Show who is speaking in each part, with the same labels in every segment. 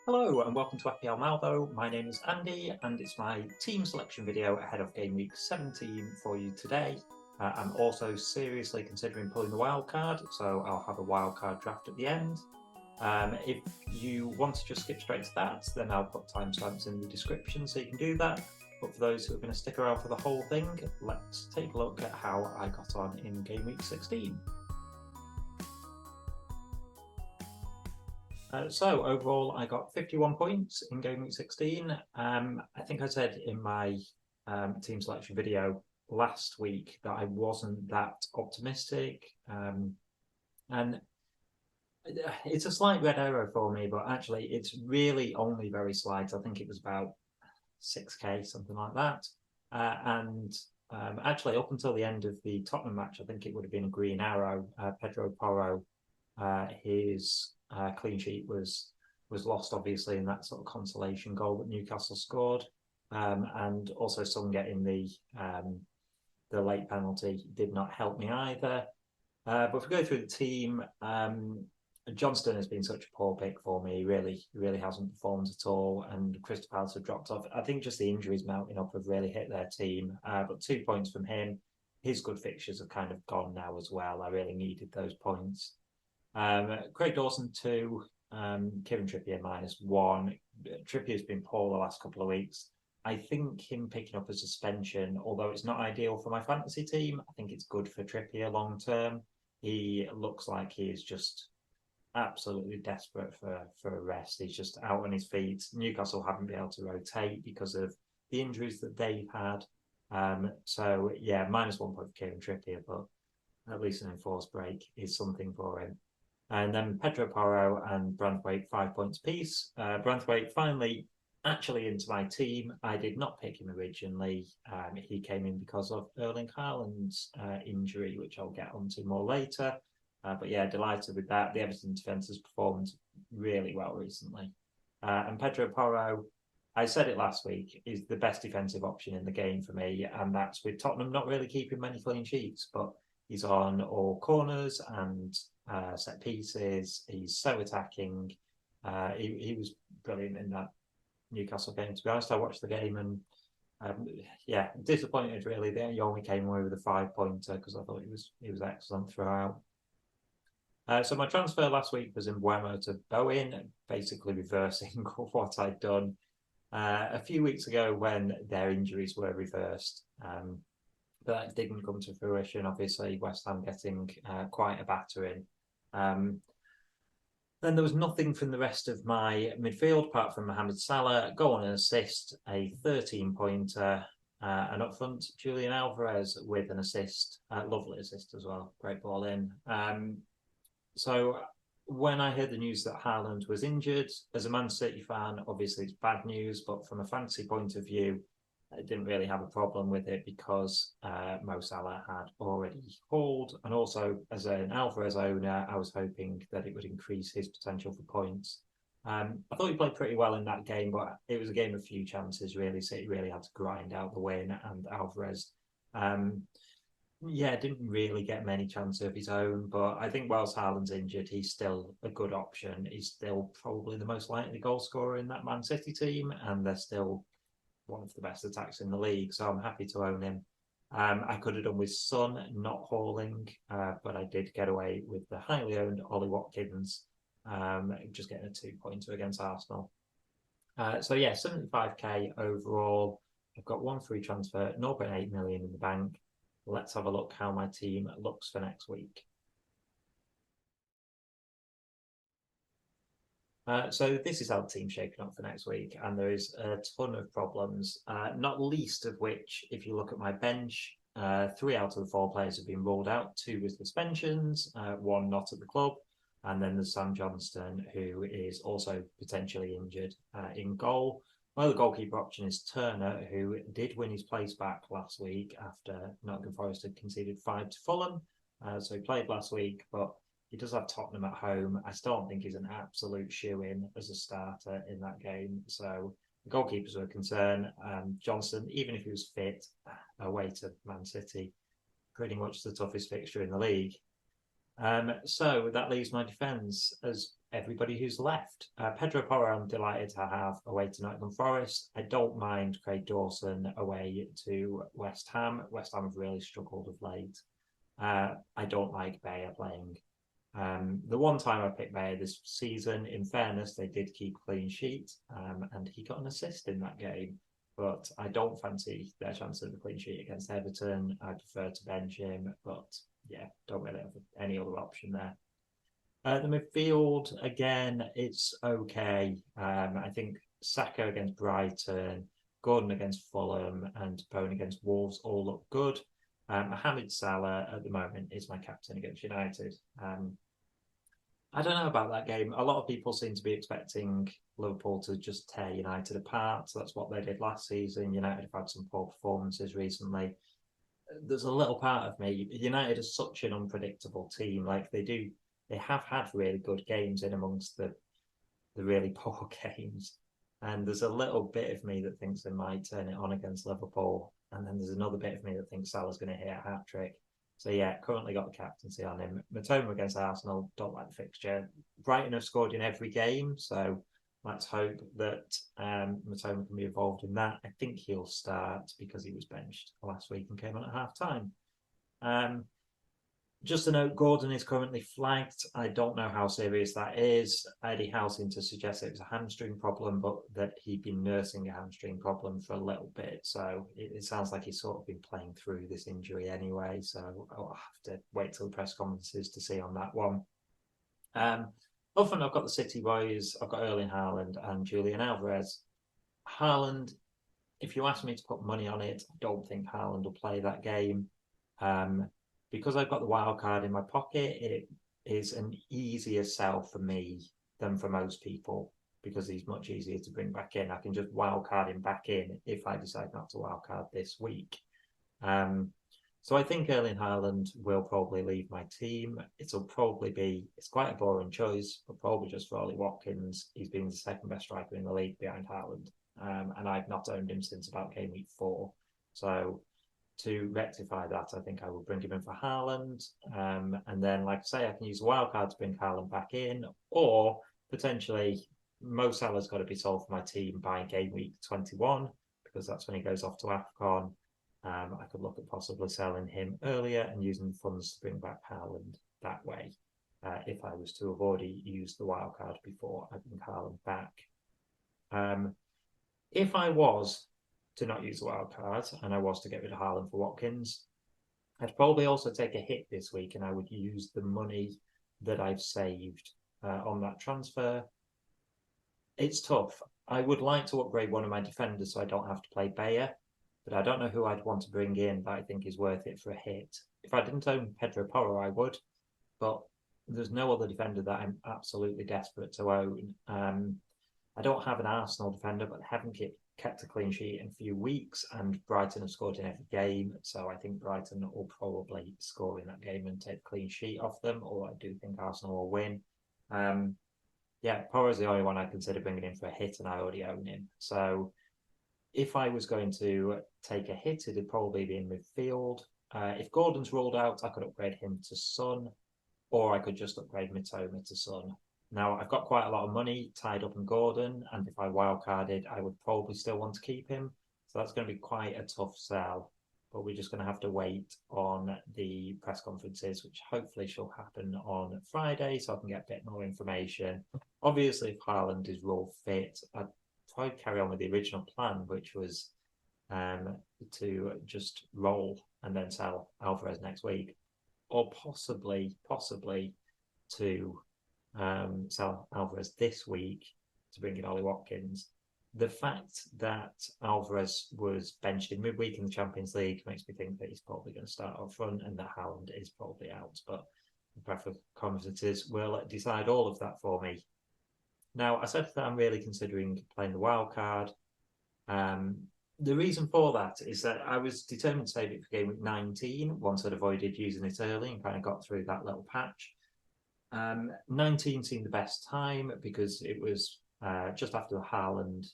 Speaker 1: Hello and welcome to FPL Malvo. My name is Andy and it's my team selection video ahead of game week 17 for you today. I'm also seriously considering pulling the wildcard, so I'll have a wildcard draft at the end. If you want to just skip straight to that, then I'll put timestamps in the description so you can do that. But for those who are going to stick around for the whole thing, let's take a look at how I got on in game week 16. So overall, I got 51 points in game week 16. I think I said in my team selection video last week that I wasn't that optimistic. And it's a slight red arrow for me, but actually it's really only very slight. I think it was about 6k, something like that. Actually, up until the end of the Tottenham match, I think it would have been a green arrow. Pedro Porro, his clean sheet was lost, obviously, in that sort of consolation goal that Newcastle scored, and also Son getting the late penalty did not help me either. But if we go through the team, Johnston has been such a poor pick for me. He really hasn't performed at all, and Crystal Palace have dropped off. I think just the injuries mounting up have really hit their team. But 2 points from him. His good fixtures have kind of gone now as well. I really needed those points. Craig Dawson 2, Kieran Trippier -1. Trippier's been poor the last couple of weeks. I think him picking up a suspension, although it's not ideal for my fantasy team, I think it's good for Trippier long term. He looks like he is just absolutely desperate for a rest. He's just out on his feet. Newcastle haven't been able to rotate because of the injuries that they've had. So yeah, -1 point for Kieran Trippier, but at least an enforced break is something for him. And then Pedro Porro and Branthwaite 5 points apiece. Branthwaite finally actually into my team. I did not pick him originally. He came in because of Erling Haaland's injury, which I'll get onto more later. But yeah, delighted with that. The Everton defence has performed really well recently. And Pedro Porro, I said it last week, is the best defensive option in the game for me. And that's with Tottenham not really keeping many clean sheets, but he's on all corners and set pieces. He's so attacking. He was brilliant in that Newcastle game. To be honest, I watched the game and yeah, disappointed really that he only came away with a 5-pointer because I thought he was excellent throughout. So my transfer last week was Mbeumo to Bowen, basically reversing what I'd done a few weeks ago when their injuries were reversed. But that didn't come to fruition. Obviously, West Ham getting quite a battering. Then there was nothing from the rest of my midfield apart from Mohamed Salah, goal and assist, a 13-pointer, and up front, Julian Alvarez with an assist, lovely assist as well, great ball in. So when I heard the news that Haaland was injured, as a Man City fan, obviously it's bad news, but from a fantasy point of view, I didn't really have a problem with it because Mo Salah had already hauled. And also, as an Alvarez owner, I was hoping that it would increase his potential for points. I thought he played pretty well in that game, but it was a game of few chances, really. So he really had to grind out the win. And Alvarez, didn't really get many chances of his own. But I think whilst Haaland's injured, he's still a good option. He's still probably the most likely goal scorer in that Man City team. And they're still one of the best attacks in the league, so I'm happy to own him. I could have done with Son not hauling, but I did get away with the highly owned Ollie Watkins, just getting a 2-pointer against Arsenal. So yeah, 75k overall. I've got one free transfer, 0.8 million in the bank. Let's have a look how my team looks for next week. So this is how the team's shaping up for next week, and there is a ton of problems, not least of which, if you look at my bench, 3 out of the 4 players have been ruled out, 2 with suspensions, 1 not at the club, and then there's Sam Johnston, who is also potentially injured in goal. My other goalkeeper option is Turner, who did win his place back last week after Nottingham Forest had conceded 5 to Fulham. So he played last week, but he does have Tottenham at home. I still don't think he's an absolute shoe-in as a starter in that game. So the goalkeepers were a concern. Johnson, even if he was fit, away to Man City, pretty much the toughest fixture in the league. So that leaves my defence. As everybody who's left. Pedro Porro, I'm delighted to have away to Nottingham Forest. I don't mind Craig Dawson away to West Ham. West Ham have really struggled of late. I don't like Bayer playing. The one time I picked Bayer this season, in fairness, they did keep clean sheet, and he got an assist in that game. But I don't fancy their chance of the clean sheet against Everton. I prefer to bench him, but yeah, don't really have any other option there. The midfield, again, it's okay. I think Saka against Brighton, Gordon against Fulham, and Bowen against Wolves all look good. Mohamed Salah at the moment is my captain against United. I don't know about that game. A lot of people seem to be expecting Liverpool to just tear United apart. So that's what they did last season. United have had some poor performances recently. There's a little part of me. United is such an unpredictable team. Like they have had really good games in amongst the really poor games. And there's a little bit of me that thinks they might turn it on against Liverpool. And then there's another bit of me that thinks Salah's going to hit a hat-trick. So yeah, currently got the captaincy on him. Matoma against Arsenal, don't like the fixture. Brighton have scored in every game, so let's hope that Matoma can be involved in that. I think he'll start because he was benched last week and came on at half-time. Just a note, Gordon is currently flagged. I don't know how serious that is. Eddie Howe seemed to suggest it was a hamstring problem, but that he'd been nursing a hamstring problem for a little bit. So it sounds like he's sort of been playing through this injury anyway. So I'll have to wait till the press conferences to see on that one. Often I've got the City boys. I've got Erling Haaland and Julian Alvarez. Haaland, if you ask me to put money on it, I don't think Haaland will play that game. Because I've got the wild card in my pocket, it is an easier sell for me than for most people because he's much easier to bring back in. I can just wild card him back in if I decide not to wild card this week. So I think Erling Haaland will probably leave my team. It's quite a boring choice, but probably just for Ollie Watkins. He's been the second best striker in the league behind Haaland. And I've not owned him since about game week 4. So to rectify that, I think I will bring him in for Haaland. And then, like I say, I can use a wild card to bring Haaland back in, or potentially Mo Salah's got to be sold for my team by game week 21 because that's when he goes off to AFCON. I could look at possibly selling him earlier and using the funds to bring back Haaland that way. If I was to have already used the wild card before I bring Haaland back. If I was to not use the wild card and I was to get rid of Haaland for Watkins, I'd probably also take a hit this week and I would use the money that I've saved on that transfer. It's tough. I would like to upgrade one of my defenders so I don't have to play Bayer, but I don't know who I'd want to bring in that I think is worth it for a hit. If I didn't own Pedro Porro, I would, but there's no other defender that I'm absolutely desperate to own. I don't have an Arsenal defender, but I haven't kept a clean sheet in a few weeks, and Brighton have scored in every game, so I think Brighton will probably score in that game and take a clean sheet off them, or I do think Arsenal will win. Yeah, Porro's the only one I consider bringing in for a hit, and I already own him. So if I was going to take a hit, it'd probably be in midfield. If Gordon's ruled out, I could upgrade him to Son, or I could just upgrade Mitoma to Son. Now, I've got quite a lot of money tied up in Gordon, and if I wildcarded, I would probably still want to keep him. So that's going to be quite a tough sell, but we're just going to have to wait on the press conferences, which hopefully shall happen on Friday, so I can get a bit more information. Obviously, if Haaland is rule fit, I'd probably carry on with the original plan, which was to just roll and then sell Alvarez next week, or possibly to sell Alvarez this week to bring in Ollie Watkins. The fact that Alvarez was benched in midweek in the Champions League makes me think that he's probably going to start up front and that Haaland is probably out. But the press conferences will decide all of that for me. Now, I said that I'm really considering playing the wild card. The reason for that is that I was determined to save it for game week 19 once I'd avoided using it early and kind of got through that little patch. 19 seemed the best time because it was just after the Haaland,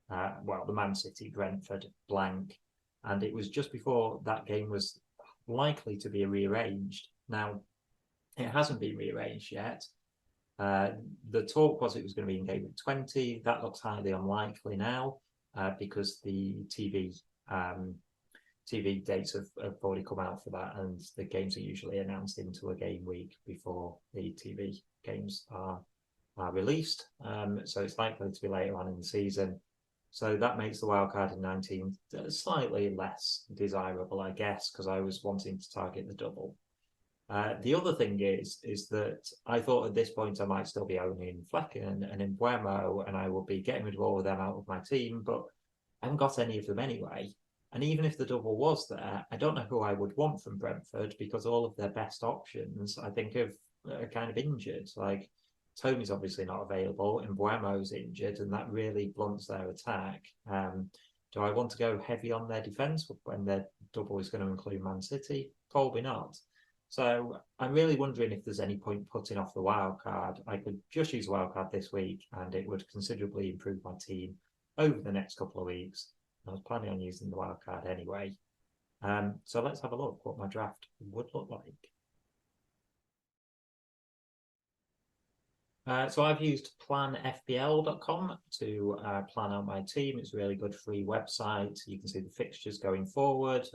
Speaker 1: the Man City Brentford blank, and it was just before that game was likely to be rearranged. Now, it hasn't been rearranged yet, The talk was it was going to be in game week 20. That looks highly unlikely now because the TV dates have already come out for that, and the games are usually announced into a game week before the TV games are released. So it's likely to be later on in the season. So that makes the wildcard in 19 slightly less desirable, I guess, because I was wanting to target the double. The other thing is that I thought at this point I might still be owning Flecken and Embuemo, and I will be getting rid of all of them out of my team, but I haven't got any of them anyway. And even if the double was there, I don't know who I would want from Brentford because all of their best options, I think, are kind of injured. Like Tony's obviously not available, and Embuemo's injured, and that really blunts their attack. Do I want to go heavy on their defence when their double is going to include Man City? Probably not. So I'm really wondering if there's any point putting off the wild card. I could just use a wild card this week, and it would considerably improve my team over the next couple of weeks. I was planning on using the wild card anyway. So let's have a look what my draft would look like. So I've used planfpl.com to plan out my team. It's a really good free website. You can see the fixtures going forward,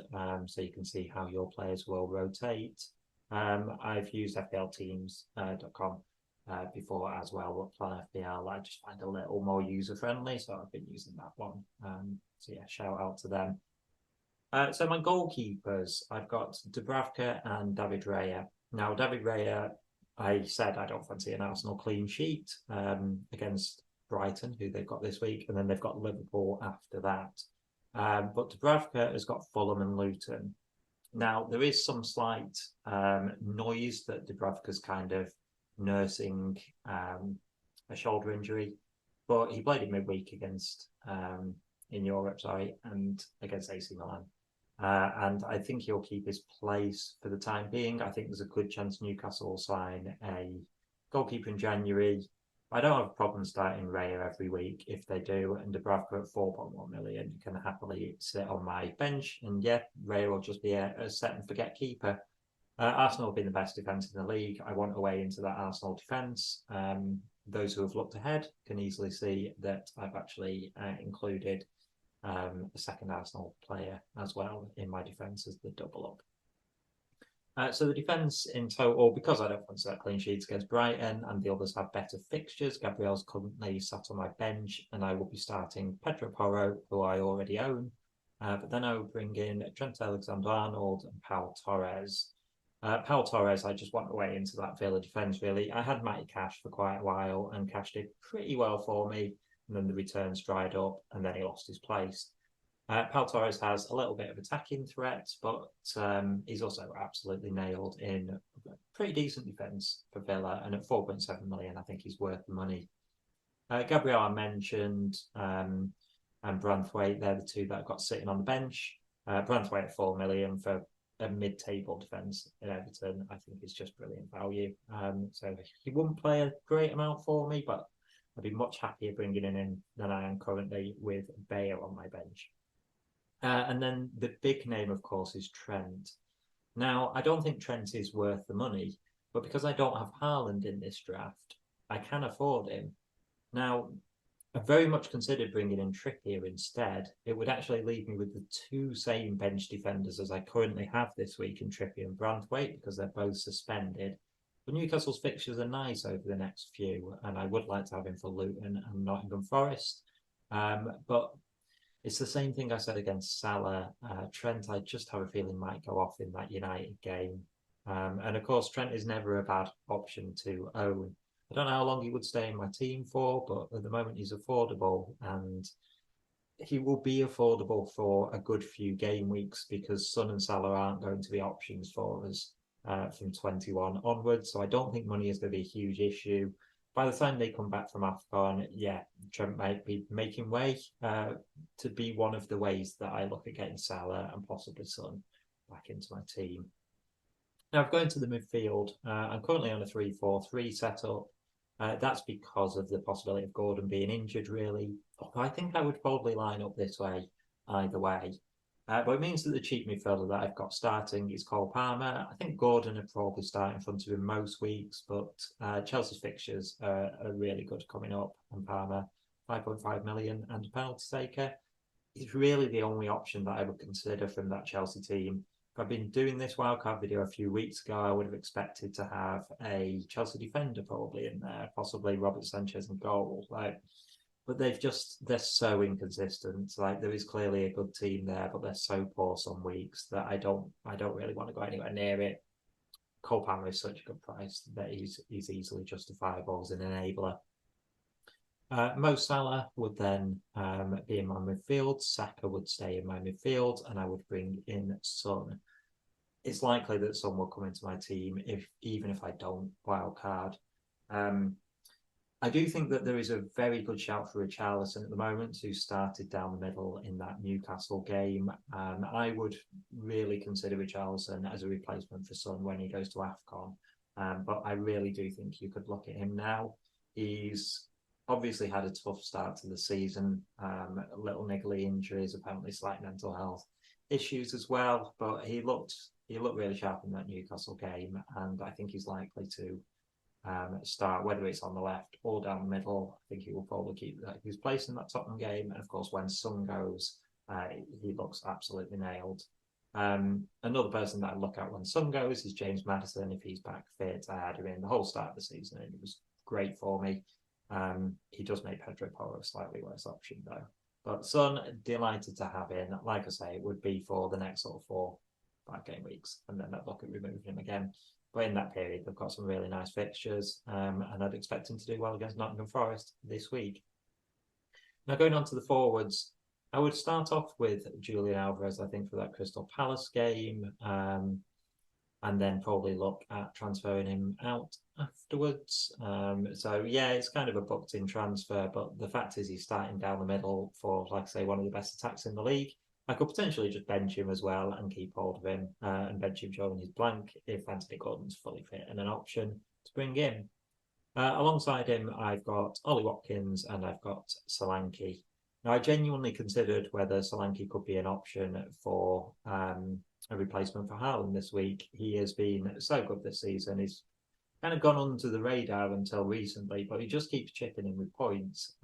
Speaker 1: so you can see how your players will rotate. I've used fplteams.com before as well, but Plan FPL I just find a little more user-friendly, so I've been using that one. So yeah, shout out to them. So my goalkeepers, I've got Dubravka and David Raya. Now, David Raya, I said I don't fancy an Arsenal clean sheet against Brighton, who they've got this week, and then they've got Liverpool after that. But Dubravka has got Fulham and Luton. Now, there is some slight noise that Dubravka's kind of nursing a shoulder injury, but he played in midweek against in Europe, and against AC Milan. And I think he'll keep his place for the time being. I think there's a good chance Newcastle will sign a goalkeeper in January. I don't have a problem starting Raya every week if they do, and Dubravka at 4.1 million, you can happily sit on my bench, and yeah, Raya will just be a set and forget keeper. Arsenal have been the best defence in the league. I want a way into that Arsenal defence. Those who have looked ahead can easily see that I've actually included a second Arsenal player as well in my defence as the double up. So the defence in total, because I don't fancy that clean sheets against Brighton and the others have better fixtures, Gabriel's currently sat on my bench and I will be starting Pedro Porro, who I already own. But then I will bring in Trent Alexander-Arnold and Pau Torres. Pau Torres, I just want away into that Villa defence, really. I had Matty Cash for quite a while and Cash did pretty well for me. And then the returns dried up and then he lost his place. Pau Torres has a little bit of attacking threat, but he's also absolutely nailed in a pretty decent defence for Villa. And at 4.7 million, I think he's worth the money. Gabriel I mentioned, and Branthwaite, they're the two that I've got sitting on the bench. Branthwaite at 4 million for a mid-table defence in Everton, I think is just brilliant value. So he wouldn't play a great amount for me, but I'd be much happier bringing him in than I am currently with Bayer on my bench. And then the big name, of course, is Trent. Now, I don't think Trent is worth the money, but because I don't have Haaland in this draft, I can afford him. Now, I very much considered bringing in Trippier instead. It would actually leave me with the two same bench defenders as I currently have this week in Trippier and Branthwaite because they're both suspended. But Newcastle's fixtures are nice over the next few, and I would like to have him for Luton and Nottingham Forest. But it's the same thing I said against Salah. Trent, I just have a feeling might go off in that United game. And of course, Trent is never a bad option to own. I don't know how long he would stay in my team for, but at the moment he's affordable and he will be affordable for a good few game weeks because Son and Salah aren't going to be options for us from 21 onwards. So I don't think money is going to be a huge issue. By the time they come back from AFCON, yeah, Trent might be making way to be one of the ways that I look at getting Salah and possibly Son back into my team. Now, I've gone to the midfield. I'm currently on a 3-4-3 setup. That's because of the possibility of Gordon being injured, really. I think I would probably line up this way either way. But it means that the cheap midfielder that I've got starting is Cole Palmer. I think Gordon would probably start in front of him most weeks, but Chelsea's fixtures are really good coming up, and Palmer, 5.5 million and a penalty taker. He's really the only option that I would consider from that Chelsea team. If I've been doing this wildcard video a few weeks ago, I would have expected to have a Chelsea defender probably in there, possibly Robert Sanchez in goal. But they're so inconsistent. Like, there is clearly a good team there, but they're so poor some weeks that I don't really want to go anywhere near it. Cole Palmer is such a good price that he's easily justifiable as an enabler. Mo Salah would then be in my midfield. Saka would stay in my midfield, and I would bring in Son. It's likely that Son will come into my team even if I don't wildcard. I do think that there is a very good shout for Richarlison at the moment, who started down the middle in that Newcastle game. I would really consider Richarlison as a replacement for Son when he goes to AFCON. But I really do think you could look at him now. He's obviously had a tough start to the season, little niggly injuries, apparently slight mental health issues as well. But he looked really sharp in that Newcastle game, and I think he's likely to start, whether it's on the left or down the middle. I think he will probably keep his place in that Tottenham game. And of course, when Son goes, he looks absolutely nailed. Another person that I look at when Son goes is James Maddison. If he's back fit, I had him in the whole start of the season, and it was great for me. He does make Pedro Porro a slightly worse option though. But Son, delighted to have in. Like I say, it would be for the next sort of 4-5 game weeks, and then I'd look at removing him again. But in that period, they've got some really nice fixtures, and I'd expect him to do well against Nottingham Forest this week. Now, going on to the forwards, I would start off with Julian Alvarez, I think, for that Crystal Palace game, and then probably look at transferring him out afterwards. So, yeah, it's kind of a booked-in transfer, but the fact is he's starting down the middle for, like I say, one of the best attacks in the league. I could potentially just bench him as well and keep hold of him and bench him showing his blank if Anthony Gordon's fully fit and an option to bring in. Alongside him, I've got Ollie Watkins and I've got Solanke. Now, I genuinely considered whether Solanke could be an option for a replacement for Haaland this week. He has been so good this season. He's kind of gone under the radar until recently, but he just keeps chipping in with points.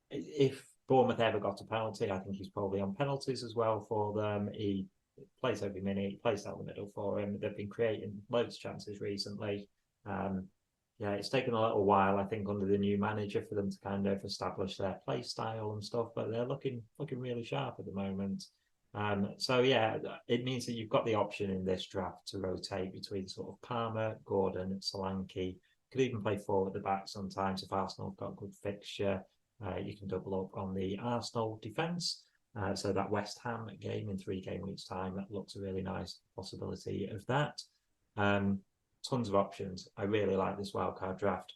Speaker 1: If Bournemouth ever got a penalty, I think he's probably on penalties as well for them. He plays every minute, he plays down the middle for him. They've been creating loads of chances recently. Yeah, it's taken a little while, I think, under the new manager for them to kind of establish their play style and stuff, but they're looking really sharp at the moment. So yeah, it means that you've got the option in this draft to rotate between sort of Palmer, Gordon, Solanke. Could even play 4 at the back sometimes if Arsenal have got a good fixture. You can double up on the Arsenal defence. So that West Ham game in 3 game weeks' time, that looks a really nice possibility of that. Tons of options. I really like this wildcard draft.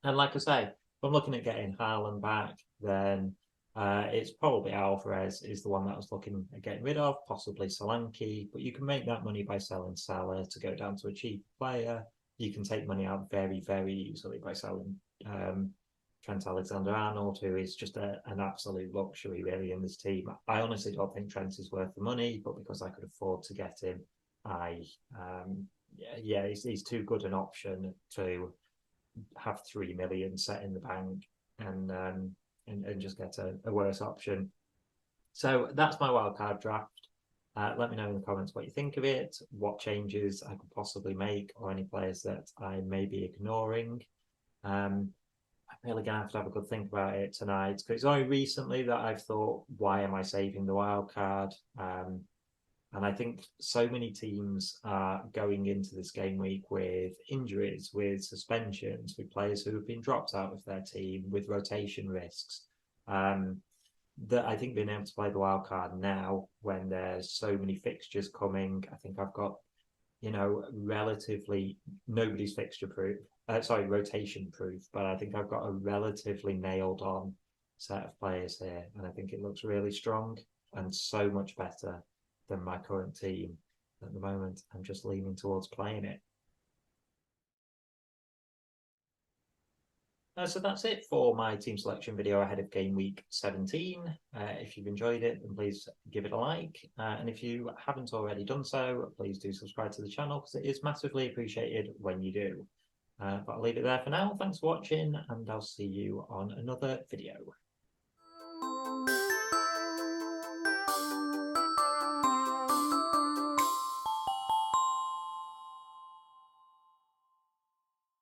Speaker 1: And like I say, if I'm looking at getting Haaland back, then it's probably Alvarez is the one that I was looking at getting rid of, possibly Solanke. But you can make that money by selling Salah to go down to a cheap player. You can take money out very, very easily by selling Trent Alexander-Arnold, who is just an absolute luxury really in this team. I honestly don't think Trent is worth the money, but because I could afford to get him, he's too good an option to have 3 million set in the bank and just get a worse option. So that's my wildcard draft. Let me know in the comments what you think of it, what changes I could possibly make, or any players that I may be ignoring. I'm really going to have a good think about it tonight, because it's only recently that I've thought, why am I saving the wild card? And I think so many teams are going into this game week with injuries, with suspensions, with players who have been dropped out of their team, with rotation risks. That I think being able to play the wild card now, when there's so many fixtures coming, I think I've got, relatively nobody's fixture proof. Rotation proof, but I think I've got a relatively nailed on set of players here, and I think it looks really strong and so much better than my current team at the moment. I'm just leaning towards playing it. So that's it for my team selection video ahead of game week 17. If you've enjoyed it, then please give it a like. And if you haven't already done so, please do subscribe to the channel because it is massively appreciated when you do. But I'll leave it there for now. Thanks for watching, and I'll see you on another video.